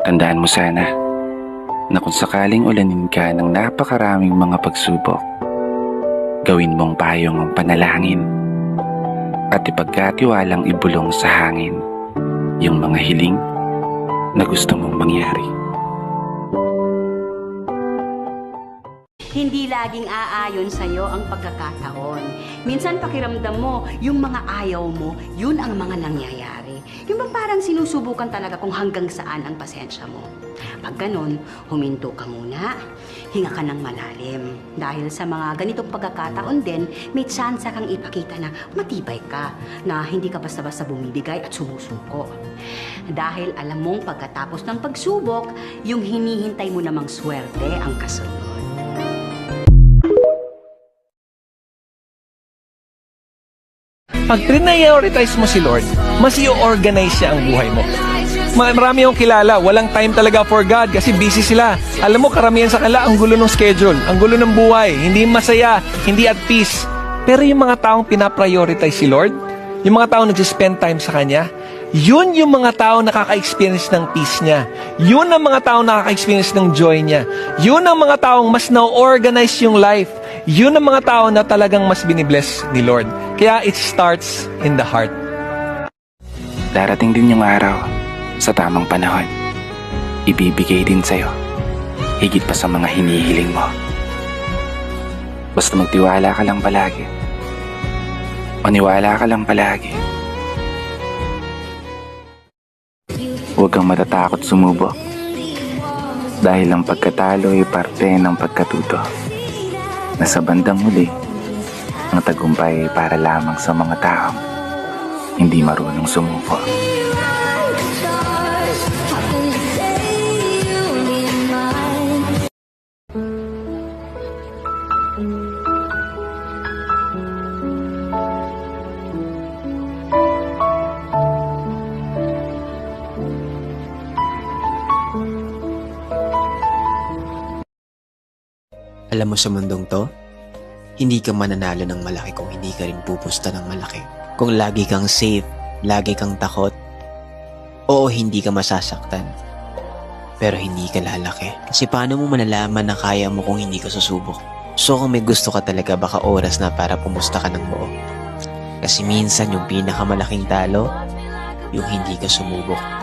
Tandaan mo sana na kung sakaling ulanin ka ng napakaraming mga pagsubok, gawin mong payong ang panalangin at ipagkatiwalang ibulong sa hangin yung mga hiling na gusto mong mangyari. Hindi laging aayon sa'yo ang pagkakataon. Minsan pakiramdam mo, yung mga ayaw mo, yun ang mga nangyayari. Yung bang parang sinusubukan talaga kung hanggang saan ang pasensya mo. Pag ganun, huminto ka muna, hinga ka ng malalim. Dahil sa mga ganitong pagkakataon din, may tsansa kang ipakita na matibay ka, na hindi ka basta-basta bumibigay at sumusuko. Dahil alam mong pagkatapos ng pagsubok, yung hinihintay mo namang swerte ang kasunod. Pag prioritize mo si Lord, mas i-organize siya ang buhay mo. Marami akong kilala, walang time talaga for God kasi busy sila. Alam mo, karamihan sa kanila, ang gulo ng schedule, ang gulo ng buhay, hindi masaya, hindi at peace. Pero yung mga taong pinaprioritize si Lord, yung mga taong nag-spend time sa Kanya, yun yung mga taong nakaka-experience ng peace niya. Yun ang mga taong nakaka-experience ng joy niya. Yun ang mga taong mas na-organize yung life. Yun ang mga tao na talagang mas binibless ni Lord. Kaya it starts in the heart. Darating din yung araw sa tamang panahon. Ibibigay din sa'yo, higit pa sa mga hinihiling mo. Basta magtiwala ka lang palagi. Maniwala ka lang palagi. Huwag kang matatakot sumubok. Dahil ang pagkatalo ay parte ng pagkatuto. Na sa bandang huli, ang tagumpay ay para lamang sa mga taong hindi marunong sumuko. Alam mo sa mundong to, hindi ka mananalo ng malaki kung hindi ka rin pupusta ng malaki. Kung lagi kang safe, lagi kang takot, oo, hindi ka masasaktan. Pero hindi ka lalaki. Kasi paano mo manalaman na kaya mo kung hindi ka susubok? So kung may gusto ka talaga, baka oras na para pumusta ka ng buo. Kasi minsan yung pinakamalaking talo, yung hindi ka sumubok.